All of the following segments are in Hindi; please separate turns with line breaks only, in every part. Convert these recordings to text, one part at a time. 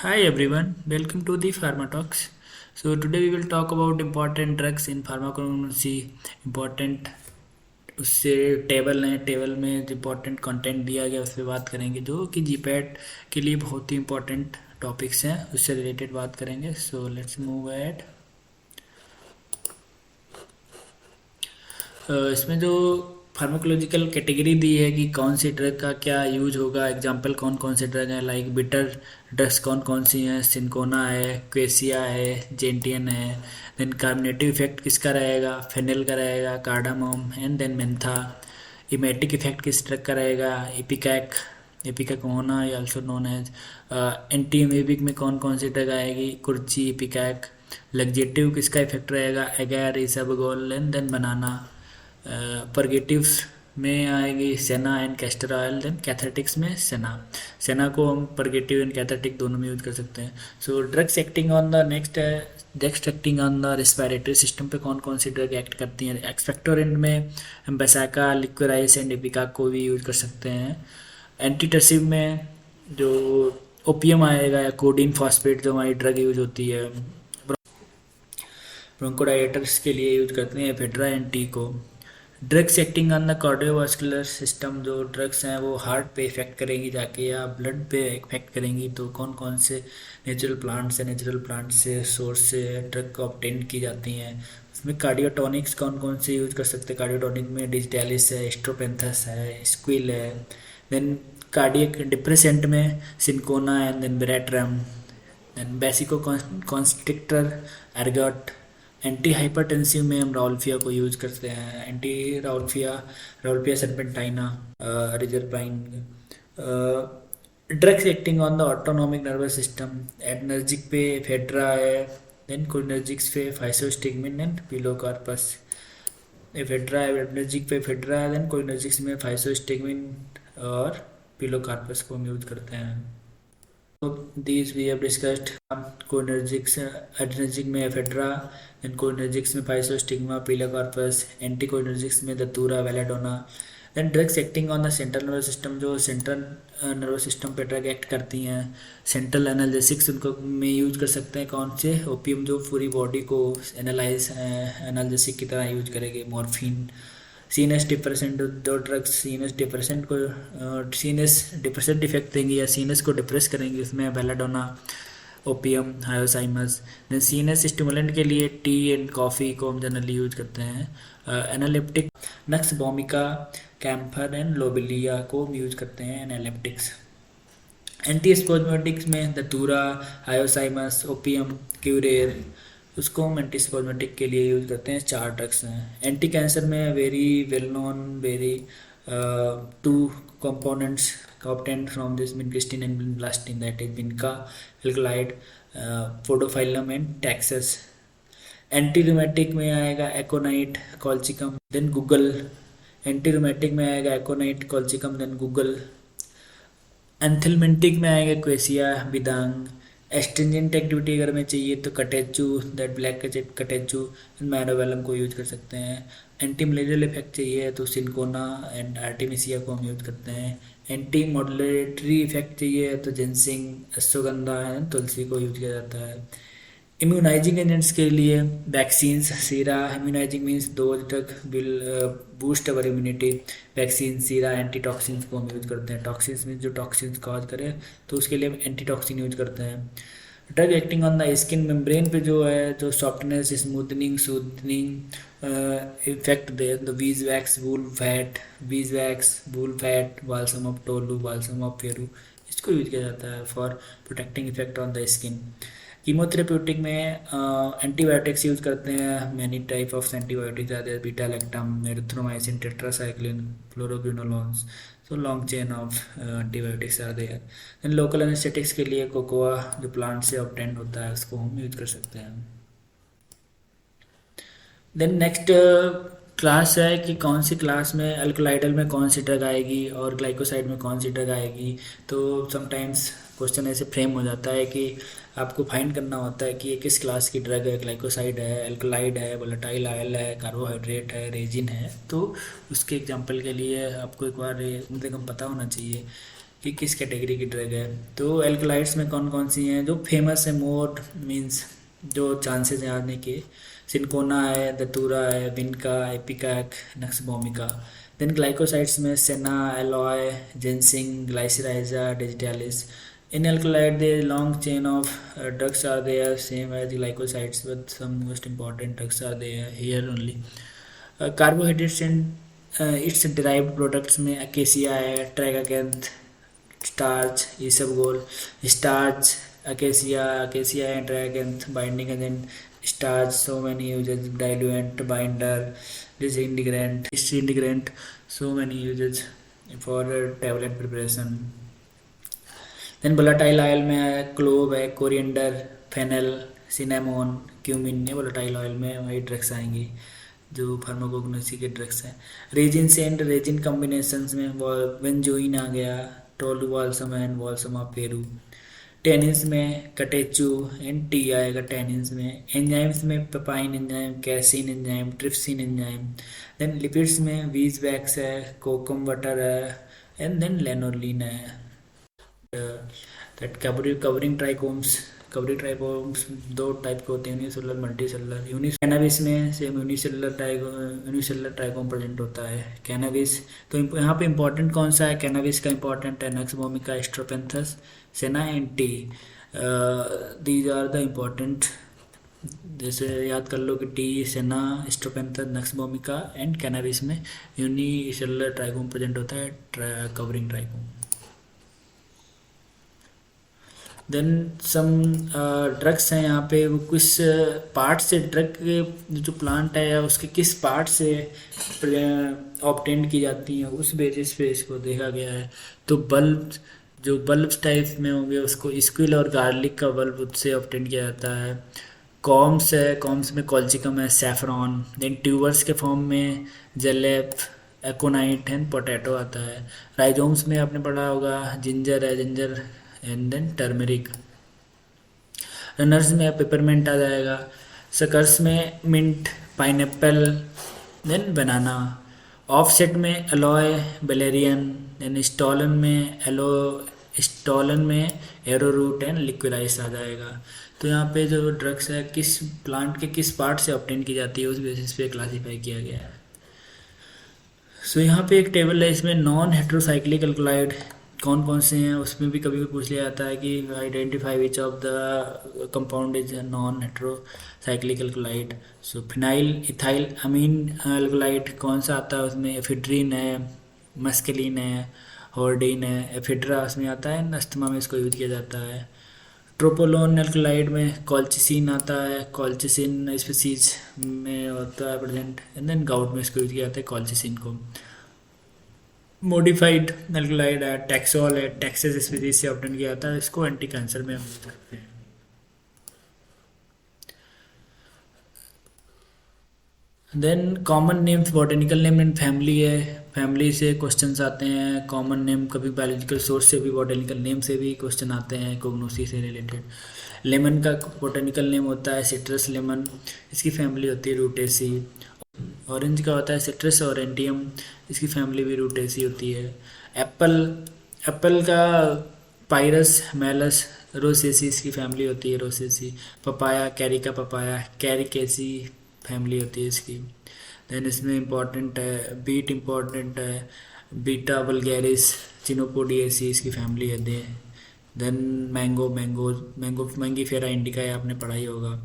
Hi everyone, welcome to the Pharma Talks. So today we will talk about important drugs in pharmacology. Important उससे टेबल है, टेबल में जो इम्पोर्टेंट कंटेंट दिया गया उस पर बात करेंगे जो कि जीपैट के लिए बहुत ही इम्पोर्टेंट टॉपिक्स हैं, उससे रिलेटेड बात करेंगे. So let's move ahead. इसमें जो फार्माकोलॉजिकल कैटेगरी दी है कि कौन सी ड्रग का क्या यूज होगा. एग्जांपल कौन कौन से ड्रग हैं, लाइक बिटर ड्रग्स कौन कौन सी हैं. सिंकोना है, क्वेसिया है, जेंटियन है. देन कार्बोनेटिव इफेक्ट किसका रहेगा, फेनिल का रहेगा, cardamom and then mentha. Emetic effect किस ड्रग का रहेगा, इपिकैक. इपिकैक होना या also known as. Anti amoebic में कौन कौन सी ड्रग आएगी, कुर्ची, इपिकैक. लग्जेटिव किसका इफेक्ट रहेगा, एगैर, इसबगोल एंड देन बनाना. परगेटिव्स में आएगी सेना एंड कैस्टर ऑयल. देन कैथेटिक्स में सेना. सेना को हम परगेटिव एंड कैथेटिक दोनों में यूज कर सकते हैं. सो drugs acting on the next acting on the respiratory system पे कौन कौन सी ड्रग एक्ट करती हैं. एक्सपेक्टोरेंट में हम बेसाका, लिक्विराइस एंड इपिका को भी यूज कर सकते हैं. एंटीटसिव में जो ओपियम आएगा या कोडीन फॉस्फेट जो हमारी ड्रग यूज होती है. ब्रोंकोडायलेटर्स के लिए यूज करते हैं एफेड्रा एंड टी को. Drugs acting on the cardiovascular system, जो ड्रग्स हैं वो हार्ट पे इफेक्ट करेंगी जाके या ब्लड पे इफेक्ट करेंगी. तो कौन कौन से नेचुरल प्लांट से सोर्स से ड्रग को ऑब्टेन की जाती हैं. उसमें कार्डियोटॉनिक्स कौन कौन से यूज कर सकते हैं. कार्डियोटॉनिक में डिजिटैलिस है, स्ट्रोपेंथस है, स्क्विल है. देन कार्डियक डिप्रेसेंट में cinchona and then veratrum. Then vasoconstrictor, ergot. Anti hypertensive में हम राउल्फिया को यूज करते हैं. Anti rauwolfia serpentina, reserpine. Drugs acting on the autonomic nervous system. Adrenergic पे फेड्रा है. देन कोलिनर्जिक्स पे फाइसोस्टिग्मिन एंड पिलोकार्पस. फेड्रा है, एडनर्जिक पे फेड्रा है. देन कोलिनर्जिक्स में फाइसोस्टिग्मिन और पिलोकार्पस को हम यूज करते हैं. So these we have discussed. Cholinergics, adrenergic में एफेड्रा, then cholinergics में फाइसोस्टिग्मा, पिलोकार्पस. एंटीकोलिनर्जिक्स में datura, belladonna. Then drugs acting on the central nervous system, जो सेंट्रल नर्वस सिस्टम पे ड्रग एक्ट करती हैं. सेंट्रल एनाल्जेसिक्स उनको में यूज कर सकते हैं. कौन से, ओपियम जो पूरी बॉडी को एनाल्जेसिक की तरह यूज करेंगे. मॉर्फिन. सीनस डिप्रेसेंट, दो ड्रग्स सीनस डिप्रेसेंट इफेक्ट देंगी या सीनस को डिप्रेस करेंगी. उसमें belladonna, opium, hyoscyamus. Then CNS stimulant के लिए टी एंड कॉफ़ी को हम जनरली यूज करते हैं. एनालिप्टिक नक्स बोमिका, कैम्फर एंड लोबिलिया को हम यूज करते हैं एनालिप्टिक्स. एंटीस्पोजमेटिक्स में दतूरा, हायोसाइमस, ओपियम, क्यूरेर. उसको हम एंटीस्पोजमेटिक के लिए यूज करते हैं. चार ड्रग्स हैं. एंटी कैंसर में very well known, very two components obtained from this vincristine and vinblastine, that is vinca, alkaloid, podophyllum and taxus. Anti rheumatic में आएगा aconite, colchicum, then guggul. Anti rheumatic में आएगा aconite, colchicum, then guggul. Anthelmintic में आएगा क्वेसिया, बिदांग. एस्ट्रिंजेंट एक्टिविटी अगर हमें चाहिए तो कटेचू, दैट ब्लैक कटेचू, मैनोवेलम को यूज कर सकते हैं. एंटी मलेरियल इफेक्ट चाहिए तो सिंकोना एंड आर्टिमिसिया को हम यूज करते हैं. एंटी मॉडुलेटरी इफेक्ट चाहिए तो जिनसिंग, अश्वगंधा एंड तुलसी को यूज किया जाता है. इम्यूनाइजिंग एजेंट्स के लिए vaccines, Sira. Immunising means those drug will boost our immunity. Vaccine, Sira, anti toxins को हम यूज करते हैं. टॉक्सिन्स मीन्स जो टॉक्सिन्स कॉज करे तो उसके लिए हम एंटी टॉक्सिन यूज करते हैं. Drug acting on the skin membrane पे जो है, जो सॉफ्टनेस, स्मूथनिंग, सूदनिंग इफेक्ट दे. The bees wax, wool fat, balsam of tolu, balsam of Peru, इसको यूज किया जाता है for protecting effect on the skin. Chemotherapeutic में एंटीबायोटिक्स यूज करते हैं. Many type of antibiotics are there, beta lactam, erythromycin, tetracycline, fluoroquinolones. So long chain of antibiotics are there. Then local anaesthetics के लिए कोकोआ, जो प्लांट से ऑब्टेंड होता है, उसको हम यूज कर सकते हैं. देन नेक्स्ट क्लास है कि कौन सी क्लास में अल्कलाइडल में कौन सी ड्रग आएगी और ग्लाइकोसाइड में कौन सी ड्रग आएगी. तो समटाइम्स क्वेश्चन ऐसे फ्रेम हो जाता है कि आपको फाइंड करना होता है कि ये किस क्लास की ड्रग है. ग्लाइकोसाइड है, अल्कलाइड है, वोलेटाइल ऑयल है, कार्बोहाइड्रेट है, रेजिन है. तो उसके एग्जांपल के लिए आपको एक बार मतलब पता होना चाहिए कि किस कैटेगरी की ड्रग है। तो एल्कलाइड्स में कौन कौन सी हैं जो फेमस है, मोर मीन्स जो चांसेस हैं आने के, सिनकोना है, दतूरा है, विनका, एपिकैक, नक्सबोमिका। देन ग्लाइकोसाइड्स में सेना, alloy, ginseng, Glycyrrhiza, digitalis. In alkaloid, there is long chain of drugs are there, same as the glycosides, but some most important drugs are there here only. Carbohydrates and its derived products में अकेसिया है, tragacanth, starch, isabgol, starch, acacia and tragacanth, binding agent, starch, so many uses, diluent, binder, disintegrant, so many uses for tablet preparation. Then volatile oil में है क्लोव है, कोरिएंडर, फेनल, सिनेमोन, क्यूमिन। ये वोलाटाइल ऑयल में वही ड्रग्स आएंगी जो फार्माकोग्नोसी के ड्रग्स हैं। रेजिन एंड रेजिन कॉम्बिनेशंस में बेंजोइन आ गया, tolu balsam and balsam of Peru. Tannins में कटेचू एंड टी आएगा टेनिन्स में। एंजाइम्स में papain enzyme, casein enzyme, trypsin enzyme. Then lipids में वीज वैक्स है, कोकम बटर है, एंड देन लेनोलिन है। दैट कवरिंग ट्राइकोम्स दो टाइप के होते हैं, यूनिसेलुलर, मल्टीसेलुलर। कैनाबिस में सेम यूनिसेलुलर ट्राइकोम प्रेजेंट होता है कैनाबिस। तो यहाँ पे इंपॉर्टेंट कौन सा है कैनाबिस का? इंपॉर्टेंट है nux vomica, strophanthus, senna and tea. These are the important, जैसे याद कर लो कि tea, senna, strophanthus, nux vomica and cannabis में यूनिसेलुलर ट्राइकोम प्रेजेंट होता है, covering trichome. Then some drugs हैं यहाँ पे, वो किस पार्ट से ड्रग के जो प्लांट है या उसके किस पार्ट से ऑब्टेन की जाती हैं उस बेसिस पे इसको देखा गया है। तो बल्ब, जो बल्ब टाइप में होंगे उसको स्क्विल और गार्लिक का बल्ब उससे ऑब्टेन किया जाता है। कॉम्स है, कॉम्स में कॉल्चिकम है, सैफरॉन। देन ट्यूबर्स के फॉर्म में जेलेप, एकोनाइट एंड पोटैटो आता है। राइजोम्स में आपने पढ़ा होगा जिंजर है, ginger and then turmeric. Runners में पेपरमेंट आ जाएगा। सकर्स में mint, pineapple, then banana. Offset में एलॉय, बेलेरियन। देन स्टॉलन में एरोरूट एंड लिक्विडाइस आ जाएगा। तो यहाँ पे जो ड्रग्स है किस प्लांट के किस पार्ट से ऑब्टेन की जाती है उस बेसिस पे क्लासीफाई किया गया है। सो यहाँ पे एक टेबल है, इसमें नॉन हेट्रोसाइक्लिक अल्कलॉइड कौन कौन से हैं उसमें भी कभी भी पूछ लिया जाता है कि identify which of the compound is non heterocyclic alkaloid. So phenyl ethyl amine alkaloid कौन सा आता है उसमें? एफिड्रीन है, मस्कलिन है, हॉर्डिन है, एफिड्रा उसमें आता है, अस्थमा में इसको यूज किया जाता है। ट्रोपोलोन अल्कलॉइड में कॉल्चिसिन आता है, कॉल्चिसिन स्पीसीज में होता है प्रेजेंट, एंड देन गाउट में इसको यूज किया जाता है कॉल्चिसिन को। मॉडिफाइड अल्कलॉइड है, टैक्सोल है, टैक्सेस स्पीसीज से ऑब्टेन किया जाता है, इसको एंटी कैंसर में हम यूज करते हैं। Then common names, botanical name and family है, फैमिली से क्वेश्चंस आते हैं। कॉमन नेम कभी बायोलॉजिकल सोर्स से भी, बॉटेनिकल नेम से भी क्वेश्चन आते हैं कोग्नोसी से रिलेटेड। लेमन का बॉटेनिकल नेम होता है सिट्रस लेमन, इसकी फैमिली होती है रूटेसी। ऑरेंज का होता है सिट्रस ऑरेंटियम, इसकी फैमिली भी रूटेसी होती है। एप्पल का पायरस मैलस रोसेसी, इसकी फैमिली होती है Rosaceae. Papaya, Carica papaya, Caricaceae family होती है इसकी। देन इसमें इम्पॉर्टेंट है बीट, इम्पॉर्टेंट है बीटा वल्गैरिस, चिनोपोडिएसी, इसकी फैमिली है। देन मैंगीफेरा इंडिका, ये आपने पढ़ा ही होगा।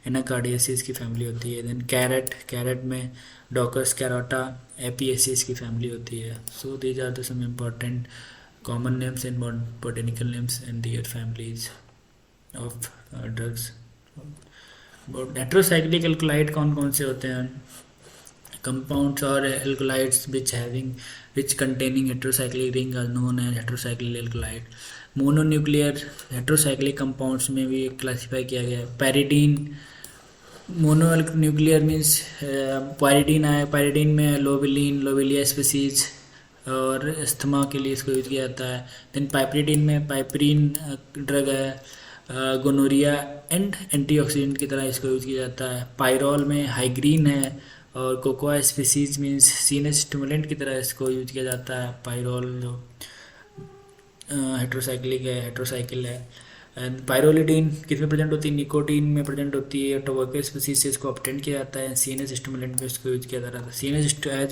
एनाकार्डियेसी की फैमिली होती है। देन कैरेट में डॉकस कैरोटा, एपीएसी की फैमिली होती है। So these are the some important common names and botanical names and their families of drugs. Heterocyclic alkaloid कौन कौन से होते हैं? कंपाउंड्स और alkaloids which containing heterocyclic ring are known as heterocyclic alkaloid. Mononuclear heterocyclic compounds में भी क्लासीफाई किया गया है। पैरिडीन, मोनोन्यूक्लियर मीन्स पैरिडीन आया, पैरिडीन में लोबिलिया स्पीसीज और अस्थमा के लिए इसको यूज किया जाता है। देन पाइपरिडीन में पाइपरीन ड्रग है, गोनोरिया एंड एंटीऑक्सीडेंट की तरह इसको यूज किया जाता है। पायरोल में हाइग्रीन है और cocoa species means sinus stimulant की तरह इसको यूज किया जाता है पायरोल जो। हेट्रोसाइकिल है। एंड पायरोलिडीन किस में प्रेजेंट होती है, निकोटीन में प्रेजेंट होती है। टोबैको स्पीसीज से इसको ऑब्टेन किया जाता है। सीएनएस स्टिमुलेंट में इसको यूज किया जाता है,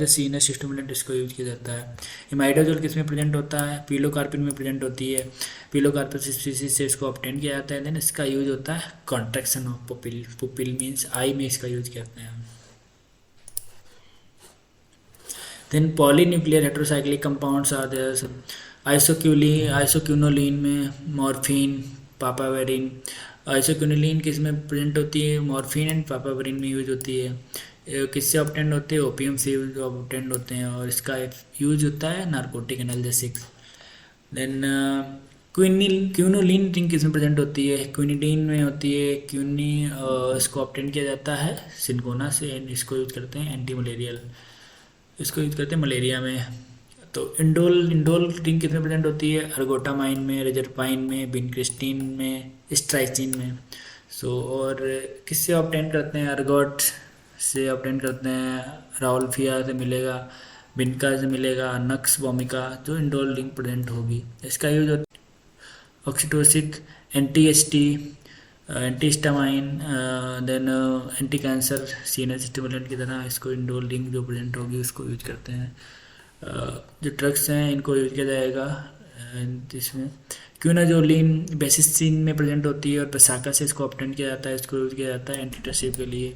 सीएनएस स्टिमुलेंट इसको यूज किया जाता है। इमाइडाजोल किस में प्रेजेंट होता है, पिलोकार्पिन में प्रेजेंट होती है। पिलोकार्पिन स्पीसीज से इसको ऑब्टेन किया जाता है। देन इसका यूज होता है contraction of pupil, pupil means eye में इसका यूज करते हैं। Then polynuclear heterocyclic compounds are there, isoquinoline में मॉर्फिन, पापावेरिन। आइसोक्यूनोलिन किस में प्रेजेंट होती है, मॉर्फिन एंड पापावेरिन में यूज होती है। किससे ऑब्टेंड होते हैं, ओपियम से ऑब्टेंड होते हैं, और इसका यूज होता है narcotic analgesics. Then quinoline ring किस में प्रेजेंट होती है, क्विनिडीन में होती है। इसको ऑब्टेंड किया जाता है सिनकोना से, एंड इसको यूज करते हैं एंटी मलेरियल, इसको यूज करते हैं मलेरिया में। तो इंडोल रिंग किस में प्रेजेंट होती है, अर्गोटामाइन में, रेजरपाइन में, विनक्रिस्टीन में, स्ट्राइचिन में। और किससे ऑब्टेन करते हैं, अर्गोट से ऑब्टेन करते हैं, राउल्फिया से मिलेगा, बिनका से मिलेगा, नक्स वोमिका, जो इंडोल रिंग प्रेजेंट होगी। इसका यूज होता है ऑक्सीटोसिक, एंटी एसटी, anti histamine, then anti cancer, CNS stimulant की तरह इसको इंडोल रिंग जो प्रेजेंट होगी उसको यूज करते हैं। जो ड्रग्स हैं इनको यूज किया जाएगा इसमें। क्यूनाजोलिन बेसिसिन में प्रेजेंट होती है, और पेसाका से इसको ऑब्टेन किया जाता है, इसको यूज किया जाता है एंटीटसिव के लिए।